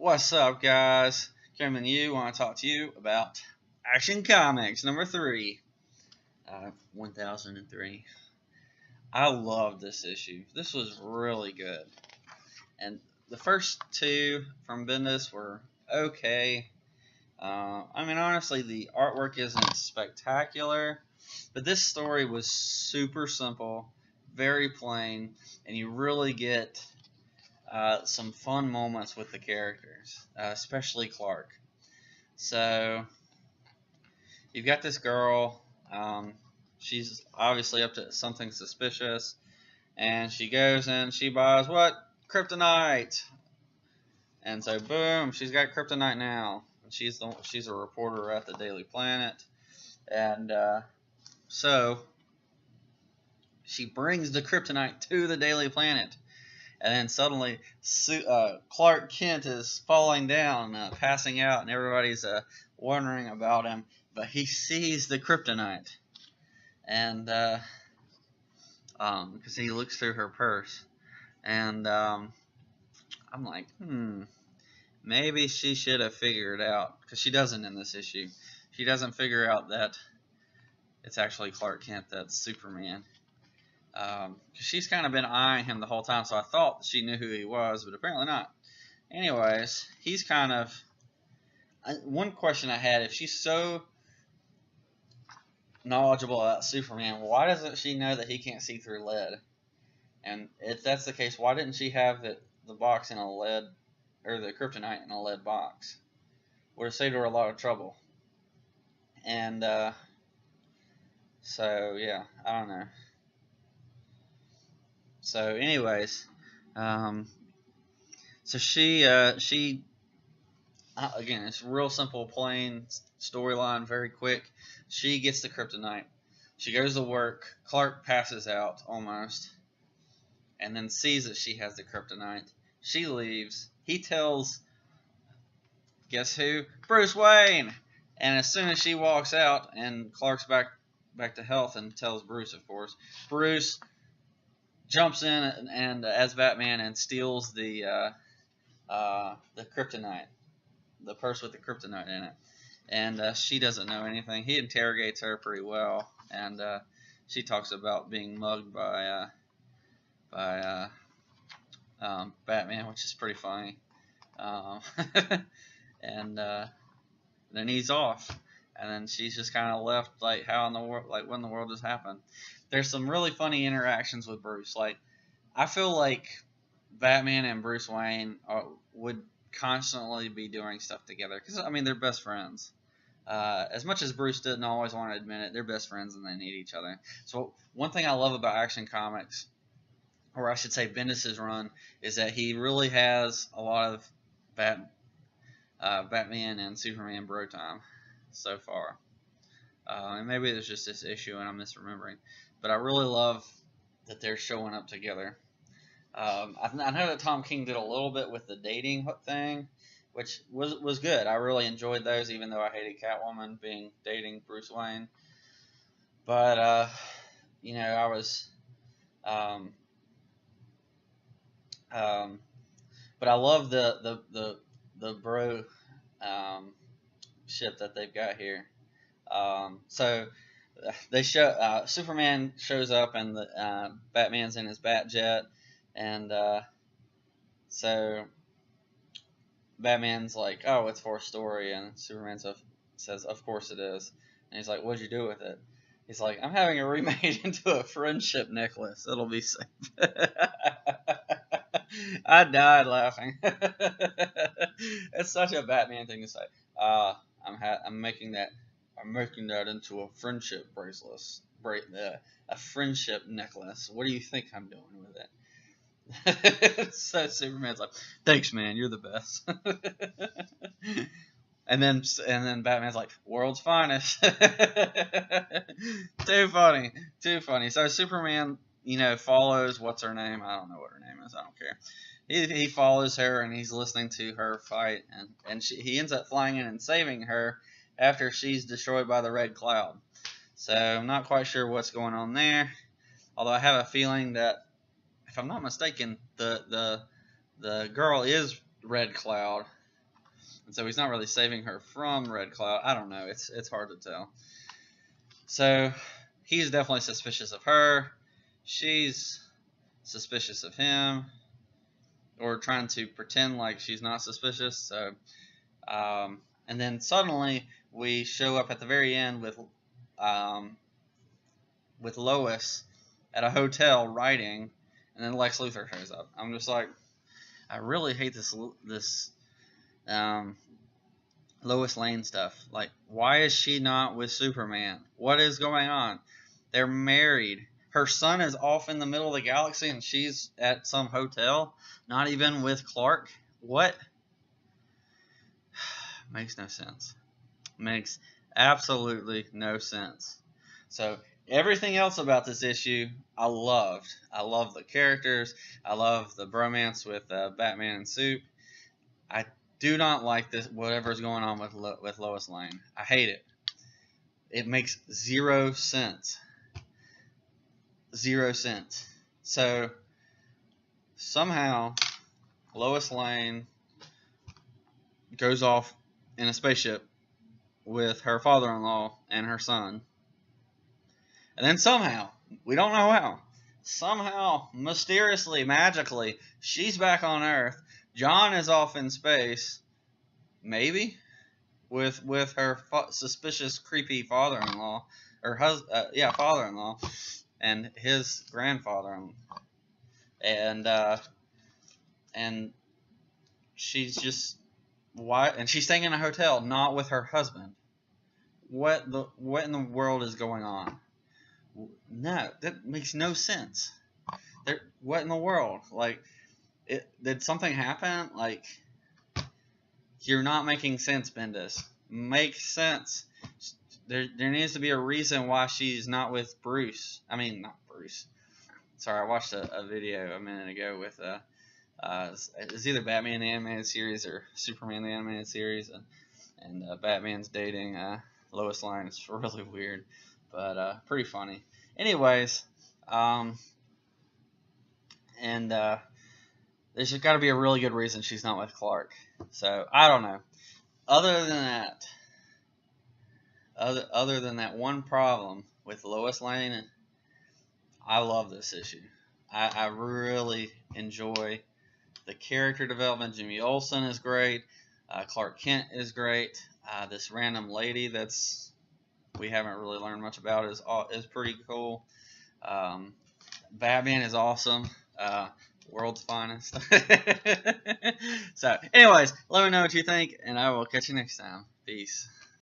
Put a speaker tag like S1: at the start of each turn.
S1: What's up, guys? Cameron, you want to talk to you about Action Comics number 3, 1003. I love this issue. This was really good, and the first two from Bendis were okay. Honestly, the artwork isn't spectacular, but this story was super simple, very plain, and you really get some fun moments with the characters, especially Clark. So, you've got this girl, she's obviously up to something suspicious, and she goes and she buys what? Kryptonite! And so, boom, she's got kryptonite now. She's a reporter at the Daily Planet, and so she brings the kryptonite to the Daily Planet. And then suddenly, Clark Kent is falling down, passing out, and everybody's wondering about him. But he sees the kryptonite, and because he looks through her purse, and I'm like, maybe she should have figured out, because she doesn't in this issue. She doesn't figure out that it's actually Clark Kent that's Superman. Because she's kind of been eyeing him the whole time, so I thought she knew who he was, but apparently not. Anyways, he's kind of... One question I had, if she's so knowledgeable about Superman, why doesn't she know that he can't see through lead? And if that's the case, why didn't she have the box in a lead, or the kryptonite in a lead box? Would have saved her a lot of trouble. And, so, yeah, I don't know. So, anyways, so she again, it's real simple, plain storyline, very quick. She gets the kryptonite. She goes to work. Clark passes out almost, and then sees that she has the kryptonite. She leaves. He tells, guess who? Bruce Wayne. And as soon as she walks out, and Clark's back to health, and tells Bruce, of course, Bruce jumps in and as Batman and steals the kryptonite, the purse with the kryptonite in it, and she doesn't know anything. He interrogates her pretty well, and she talks about being mugged by Batman, which is pretty funny, and then he's off, and then she's just kind of left like, how in the world, like, what in the world just happened? There's some really funny interactions with Bruce. Like, I feel like Batman and Bruce Wayne would constantly be doing stuff together. Because, they're best friends. As much as Bruce didn't always want to admit it, they're best friends and they need each other. So, one thing I love about Action Comics, or I should say Bendis' run, is that he really has a lot of Batman and Superman bro time so far. And maybe there's just this issue and I'm misremembering. But I really love that they're showing up together. I know that Tom King did a little bit with the dating thing, which was good. I really enjoyed those, even though I hated Catwoman dating Bruce Wayne. But I was, but I love the bro ship that they've got here. So they show Superman shows up, and the Batman's in his Batjet, and so Batman's like, "Oh, it's for a story," and Superman says, "Of course it is." And he's like, "What'd you do with it?" He's like, "I'm having it remade into a friendship necklace. It'll be safe." I died laughing. It's such a Batman thing to say. I'm making that into a friendship bracelet, a friendship necklace. What do you think I'm doing with it? So Superman's like, "Thanks, man, you're the best." and then Batman's like, "World's finest." Too funny. So Superman, follows, what's her name? I don't know what her name is. I don't care. He follows her, and he's listening to her fight, and he ends up flying in and saving her after she's destroyed by the red cloud. So I'm not quite sure what's going on there, although I have a feeling that, if I'm not mistaken, the girl is Red Cloud, And so he's not really saving her from Red Cloud. I don't know. It's hard to tell. So he's definitely suspicious of her. She's suspicious of him, or trying to pretend like she's not suspicious. So, and then suddenly we show up at the very end with Lois at a hotel writing, and then Lex Luthor shows up. I'm just like, I really hate this Lois Lane stuff. Like, why is she not with Superman? What is going on? They're married. Her son is off in the middle of the galaxy, and she's at some hotel, not even with Clark. What? Makes no sense. Makes absolutely no sense. So everything else about this issue, I loved. I love the characters. I love the bromance with Batman and Soup. I do not like this. Whatever's going on with Lois Lane, I hate it. It makes 0 sense. 0 cents. So somehow Lois Lane goes off in a spaceship with her father-in-law and her son. And then somehow, we don't know how, somehow, mysteriously, magically, she's back on Earth. John is off in space, maybe, with her suspicious, creepy father-in-law, or father-in-law, and his grandfather, and she's just and she's staying in a hotel, not with her husband. What in the world is going on? No, that makes no sense. What in the world? Like, did something happen? Like, you're not making sense, Bendis. Make sense. There needs to be a reason why she's not with Bruce. I mean, not Bruce. Sorry, I watched a video a minute ago with it's either Batman the Animated Series or Superman the Animated Series, and Batman's dating Lois Lane. It's really weird, but pretty funny. Anyways, there's got to be a really good reason she's not with Clark. So I don't know. Other than that one problem with Lois Lane, I love this issue. I really enjoy the character development. Jimmy Olsen is great. Clark Kent is great. This random lady we haven't really learned much about is pretty cool. Batman is awesome. World's finest. So, anyways, let me know what you think, and I will catch you next time. Peace.